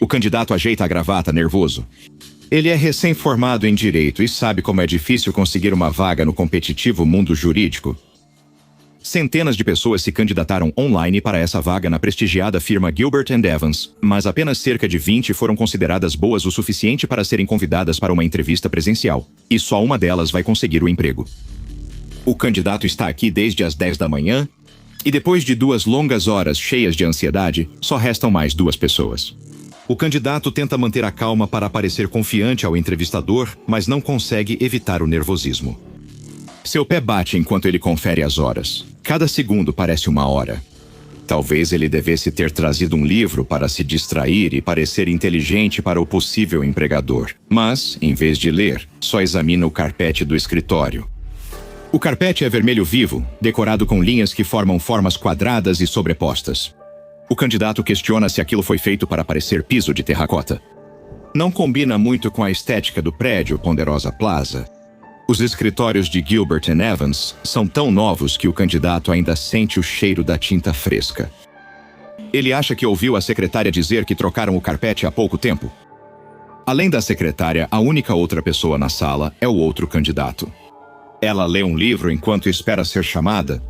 O candidato ajeita a gravata, nervoso. Ele é recém-formado em direito e sabe como é difícil conseguir uma vaga no competitivo mundo jurídico. Centenas de pessoas se candidataram online para essa vaga na prestigiada firma Gilbert & Evans, mas apenas cerca de 20 foram consideradas boas o suficiente para serem convidadas para uma entrevista presencial, e só uma delas vai conseguir o emprego. O candidato está aqui desde as 10 da manhã, e depois de 2 longas horas cheias de ansiedade, só restam mais 2 pessoas. O candidato tenta manter a calma para parecer confiante ao entrevistador, mas não consegue evitar o nervosismo. Seu pé bate enquanto ele confere as horas. Cada segundo parece uma hora. Talvez ele devesse ter trazido um livro para se distrair e parecer inteligente para o possível empregador. Mas, em vez de ler, só examina o carpete do escritório. O carpete é vermelho vivo, decorado com linhas que formam formas quadradas e sobrepostas. O candidato questiona se aquilo foi feito para parecer piso de terracota. Não combina muito com a estética do prédio Ponderosa Plaza. Os escritórios de Gilbert & Evans são tão novos que o candidato ainda sente o cheiro da tinta fresca. Ele acha que ouviu a secretária dizer que trocaram o carpete há pouco tempo. Além da secretária, a única outra pessoa na sala é o outro candidato. Ela lê um livro enquanto espera ser chamada.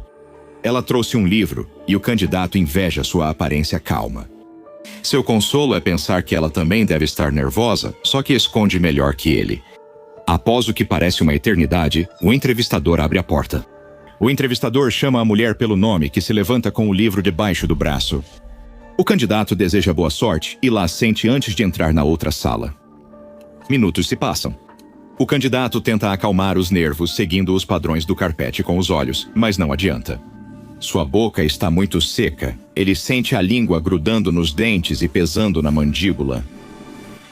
Ela trouxe um livro e o candidato inveja sua aparência calma. Seu consolo é pensar que ela também deve estar nervosa, só que esconde melhor que ele. Após o que parece uma eternidade, o entrevistador abre a porta. O entrevistador chama a mulher pelo nome, que se levanta com o livro debaixo do braço. O candidato deseja boa sorte e lá sente antes de entrar na outra sala. Minutos se passam. O candidato tenta acalmar os nervos seguindo os padrões do carpete com os olhos, mas não adianta. Sua boca está muito seca. Ele sente a língua grudando nos dentes e pesando na mandíbula.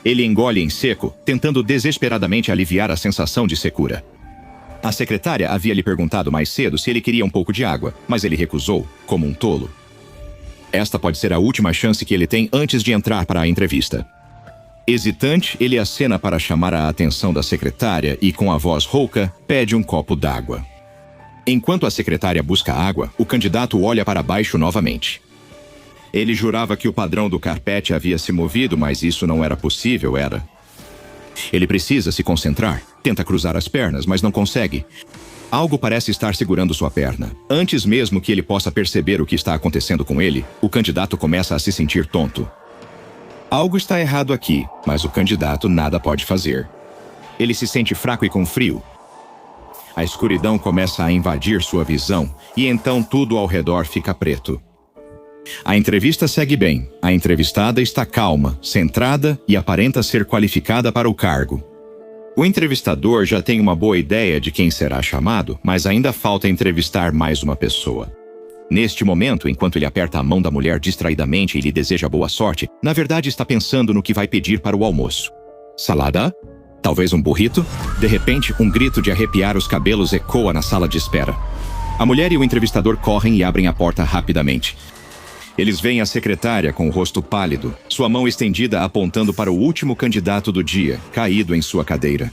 Ele engole em seco, tentando desesperadamente aliviar a sensação de secura. A secretária havia lhe perguntado mais cedo se ele queria um pouco de água, mas ele recusou, como um tolo. Esta pode ser a última chance que ele tem antes de entrar para a entrevista. Hesitante, ele acena para chamar a atenção da secretária e, com a voz rouca, pede um copo d'água. Enquanto a secretária busca água, o candidato olha para baixo novamente. Ele jurava que o padrão do carpete havia se movido, mas isso não era possível, era. Ele precisa se concentrar. Tenta cruzar as pernas, mas não consegue. Algo parece estar segurando sua perna. Antes mesmo que ele possa perceber o que está acontecendo com ele, o candidato começa a se sentir tonto. Algo está errado aqui, mas o candidato nada pode fazer. Ele se sente fraco e com frio. A escuridão começa a invadir sua visão, e então tudo ao redor fica preto. A entrevista segue bem. A entrevistada está calma, centrada e aparenta ser qualificada para o cargo. O entrevistador já tem uma boa ideia de quem será chamado, mas ainda falta entrevistar mais uma pessoa. Neste momento, enquanto ele aperta a mão da mulher distraidamente e lhe deseja boa sorte, na verdade está pensando no que vai pedir para o almoço. Salada? Talvez um burrito? De repente, um grito de arrepiar os cabelos ecoa na sala de espera. A mulher e o entrevistador correm e abrem a porta rapidamente. Eles veem a secretária com o rosto pálido, sua mão estendida apontando para o último candidato do dia, caído em sua cadeira.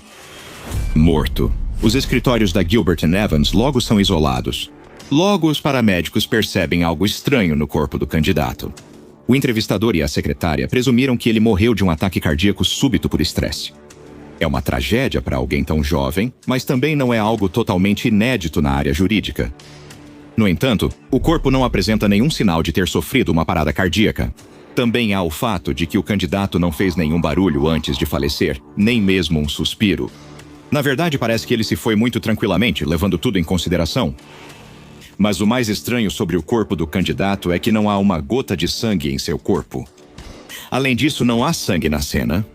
Morto. Os escritórios da Gilbert & Evans logo são isolados. Logo, os paramédicos percebem algo estranho no corpo do candidato. O entrevistador e a secretária presumiram que ele morreu de um ataque cardíaco súbito por estresse. É uma tragédia para alguém tão jovem, mas também não é algo totalmente inédito na área jurídica. No entanto, o corpo não apresenta nenhum sinal de ter sofrido uma parada cardíaca. Também há o fato de que o candidato não fez nenhum barulho antes de falecer, nem mesmo um suspiro. Na verdade, parece que ele se foi muito tranquilamente, levando tudo em consideração. Mas o mais estranho sobre o corpo do candidato é que não há uma gota de sangue em seu corpo. Além disso, não há sangue na cena.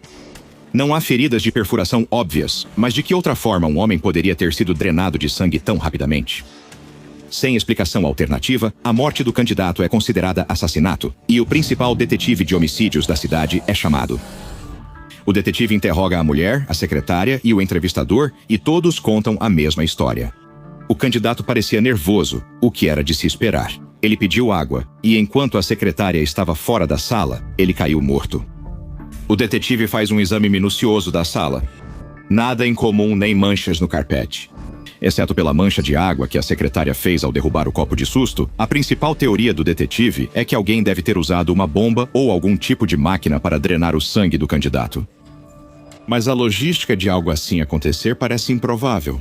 Não há feridas de perfuração óbvias, mas de que outra forma um homem poderia ter sido drenado de sangue tão rapidamente? Sem explicação alternativa, a morte do candidato é considerada assassinato, e o principal detetive de homicídios da cidade é chamado. O detetive interroga a mulher, a secretária e o entrevistador, e todos contam a mesma história. O candidato parecia nervoso, o que era de se esperar. Ele pediu água, e enquanto a secretária estava fora da sala, ele caiu morto. O detetive faz um exame minucioso da sala. Nada incomum nem manchas no carpete. Exceto pela mancha de água que a secretária fez ao derrubar o copo de susto, a principal teoria do detetive é que alguém deve ter usado uma bomba ou algum tipo de máquina para drenar o sangue do candidato. Mas a logística de algo assim acontecer parece improvável.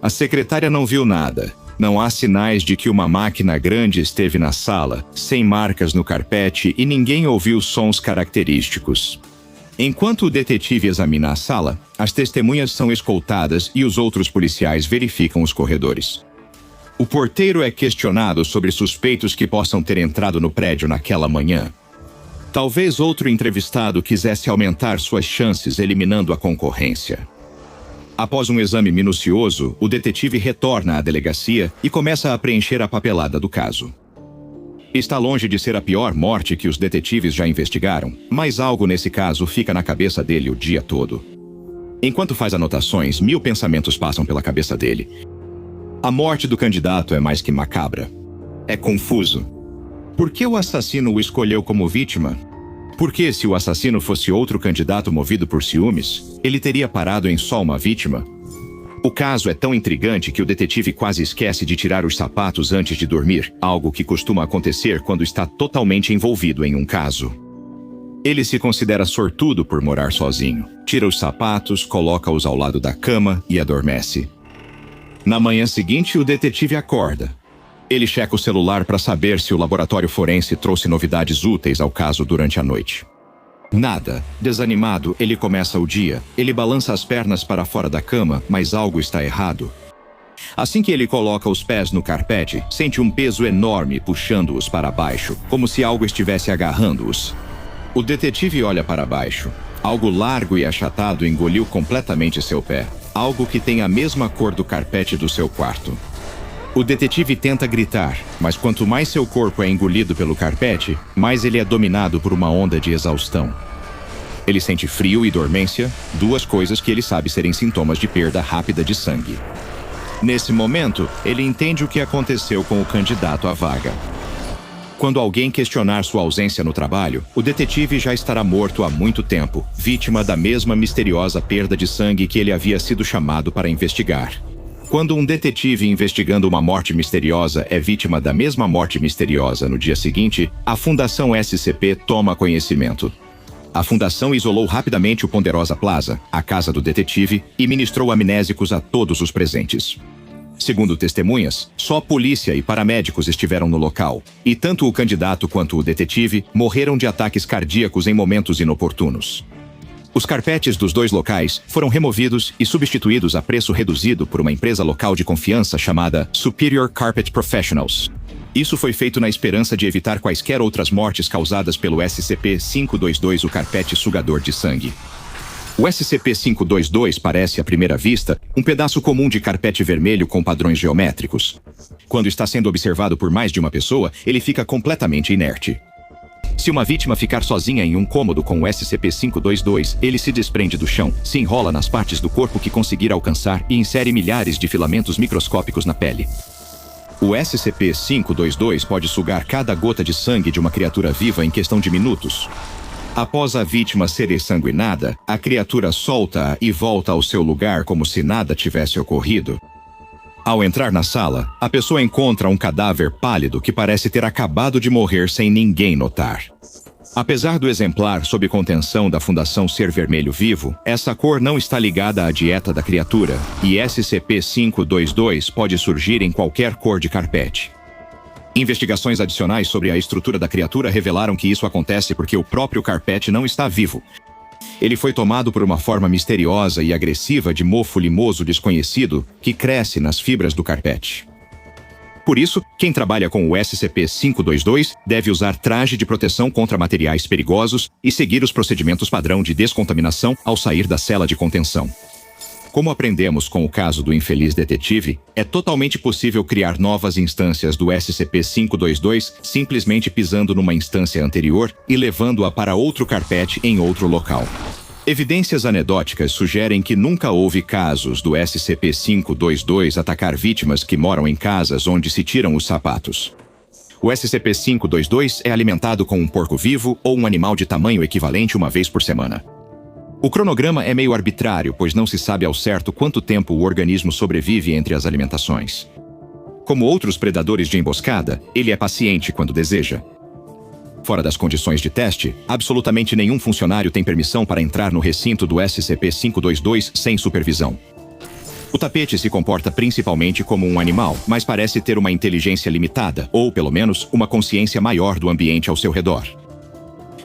A secretária não viu nada. Não há sinais de que uma máquina grande esteve na sala, sem marcas no carpete e ninguém ouviu sons característicos. Enquanto o detetive examina a sala, as testemunhas são escoltadas e os outros policiais verificam os corredores. O porteiro é questionado sobre suspeitos que possam ter entrado no prédio naquela manhã. Talvez outro entrevistado quisesse aumentar suas chances eliminando a concorrência. Após um exame minucioso, o detetive retorna à delegacia e começa a preencher a papelada do caso. Está longe de ser a pior morte que os detetives já investigaram, mas algo nesse caso fica na cabeça dele o dia todo. Enquanto faz anotações, 1000 pensamentos passam pela cabeça dele. A morte do candidato é mais que macabra. É confuso. Por que o assassino o escolheu como vítima? Porque se o assassino fosse outro candidato movido por ciúmes, ele teria parado em só uma vítima? O caso é tão intrigante que o detetive quase esquece de tirar os sapatos antes de dormir, algo que costuma acontecer quando está totalmente envolvido em um caso. Ele se considera sortudo por morar sozinho. Tira os sapatos, coloca-os ao lado da cama e adormece. Na manhã seguinte, o detetive acorda. Ele checa o celular para saber se o laboratório forense trouxe novidades úteis ao caso durante a noite. Nada. Desanimado, ele começa o dia. Ele balança as pernas para fora da cama, mas algo está errado. Assim que ele coloca os pés no carpete, sente um peso enorme puxando-os para baixo, como se algo estivesse agarrando-os. O detetive olha para baixo. Algo largo e achatado engoliu completamente seu pé. Algo que tem a mesma cor do carpete do seu quarto. O detetive tenta gritar, mas quanto mais seu corpo é engolido pelo carpete, mais ele é dominado por uma onda de exaustão. Ele sente frio e dormência, duas coisas que ele sabe serem sintomas de perda rápida de sangue. Nesse momento, ele entende o que aconteceu com o candidato à vaga. Quando alguém questionar sua ausência no trabalho, o detetive já estará morto há muito tempo, vítima da mesma misteriosa perda de sangue que ele havia sido chamado para investigar. Quando um detetive investigando uma morte misteriosa é vítima da mesma morte misteriosa no dia seguinte, a Fundação SCP toma conhecimento. A fundação isolou rapidamente o Ponderosa Plaza, a casa do detetive, e ministrou amnésicos a todos os presentes. Segundo testemunhas, só polícia e paramédicos estiveram no local, e tanto o candidato quanto o detetive morreram de ataques cardíacos em momentos inoportunos. Os carpetes dos dois locais foram removidos e substituídos a preço reduzido por uma empresa local de confiança chamada Superior Carpet Professionals. Isso foi feito na esperança de evitar quaisquer outras mortes causadas pelo SCP-522, o carpete sugador de sangue. O SCP-522 parece, à primeira vista, um pedaço comum de carpete vermelho com padrões geométricos. Quando está sendo observado por mais de uma pessoa, ele fica completamente inerte. Se uma vítima ficar sozinha em um cômodo com o SCP-522, ele se desprende do chão, se enrola nas partes do corpo que conseguir alcançar e insere milhares de filamentos microscópicos na pele. O SCP-522 pode sugar cada gota de sangue de uma criatura viva em questão de minutos. Após a vítima ser exsanguinada, a criatura solta-a e volta ao seu lugar como se nada tivesse ocorrido. Ao entrar na sala, a pessoa encontra um cadáver pálido que parece ter acabado de morrer sem ninguém notar. Apesar do exemplar sob contenção da Fundação ser vermelho vivo, essa cor não está ligada à dieta da criatura, e SCP-522 pode surgir em qualquer cor de carpete. Investigações adicionais sobre a estrutura da criatura revelaram que isso acontece porque o próprio carpete não está vivo. Ele foi tomado por uma forma misteriosa e agressiva de mofo limoso desconhecido que cresce nas fibras do carpete. Por isso, quem trabalha com o SCP-522 deve usar traje de proteção contra materiais perigosos e seguir os procedimentos padrão de descontaminação ao sair da cela de contenção. Como aprendemos com o caso do infeliz detetive, é totalmente possível criar novas instâncias do SCP-522 simplesmente pisando numa instância anterior e levando-a para outro carpete em outro local. Evidências anedóticas sugerem que nunca houve casos do SCP-522 atacar vítimas que moram em casas onde se tiram os sapatos. O SCP-522 é alimentado com um porco vivo ou um animal de tamanho equivalente uma vez por semana. O cronograma é meio arbitrário, pois não se sabe ao certo quanto tempo o organismo sobrevive entre as alimentações. Como outros predadores de emboscada, ele é paciente quando deseja. Fora das condições de teste, absolutamente nenhum funcionário tem permissão para entrar no recinto do SCP-522 sem supervisão. O tapete se comporta principalmente como um animal, mas parece ter uma inteligência limitada, ou, pelo menos, uma consciência maior do ambiente ao seu redor.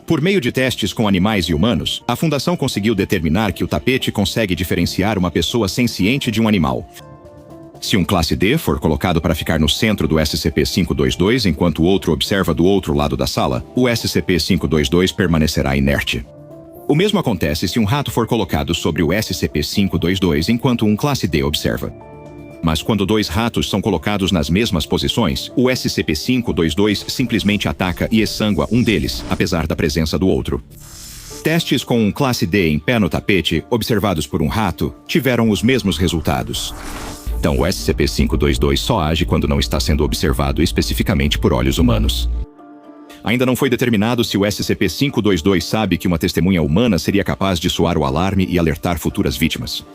Por meio de testes com animais e humanos, a Fundação conseguiu determinar que o tapete consegue diferenciar uma pessoa senciente de um animal. Se um classe D for colocado para ficar no centro do SCP-522 enquanto o outro observa do outro lado da sala, o SCP-522 permanecerá inerte. O mesmo acontece se um rato for colocado sobre o SCP-522 enquanto um classe D observa. Mas quando dois ratos são colocados nas mesmas posições, o SCP-522 simplesmente ataca e exangua um deles, apesar da presença do outro. Testes com um classe D em pé no tapete, observados por um rato, tiveram os mesmos resultados. Então o SCP-522 só age quando não está sendo observado especificamente por olhos humanos. Ainda não foi determinado se o SCP-522 sabe que uma testemunha humana seria capaz de soar o alarme e alertar futuras vítimas.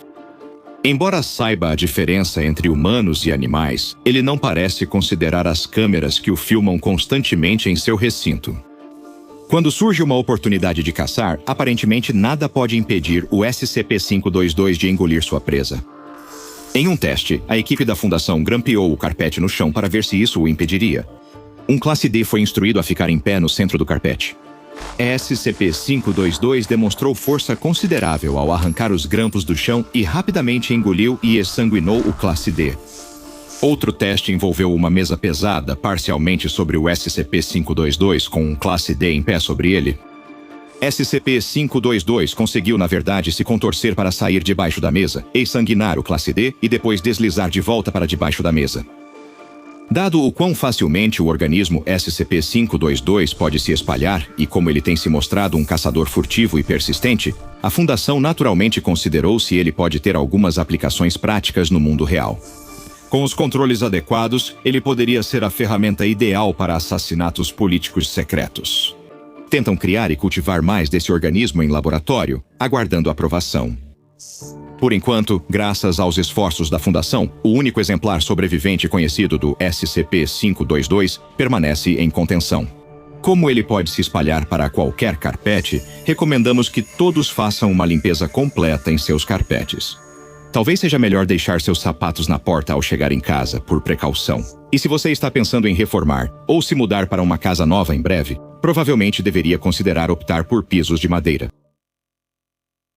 Embora saiba a diferença entre humanos e animais, ele não parece considerar as câmeras que o filmam constantemente em seu recinto. Quando surge uma oportunidade de caçar, aparentemente nada pode impedir o SCP-522 de engolir sua presa. Em um teste, a equipe da Fundação grampeou o carpete no chão para ver se isso o impediria. Um classe D foi instruído a ficar em pé no centro do carpete. SCP-522 demonstrou força considerável ao arrancar os grampos do chão e rapidamente engoliu e exsanguinou o classe D. Outro teste envolveu uma mesa pesada parcialmente sobre o SCP-522 com um classe D em pé sobre ele. SCP-522 conseguiu, na verdade, se contorcer para sair debaixo da mesa, exsanguinar o classe D e depois deslizar de volta para debaixo da mesa. Dado o quão facilmente o organismo SCP-522 pode se espalhar e como ele tem se mostrado um caçador furtivo e persistente, a Fundação naturalmente considerou se ele pode ter algumas aplicações práticas no mundo real. Com os controles adequados, ele poderia ser a ferramenta ideal para assassinatos políticos secretos. Tentam criar e cultivar mais desse organismo em laboratório, aguardando aprovação. Por enquanto, graças aos esforços da Fundação, o único exemplar sobrevivente conhecido do SCP-522 permanece em contenção. Como ele pode se espalhar para qualquer carpete, recomendamos que todos façam uma limpeza completa em seus carpetes. Talvez seja melhor deixar seus sapatos na porta ao chegar em casa, por precaução. E se você está pensando em reformar ou se mudar para uma casa nova em breve, provavelmente deveria considerar optar por pisos de madeira.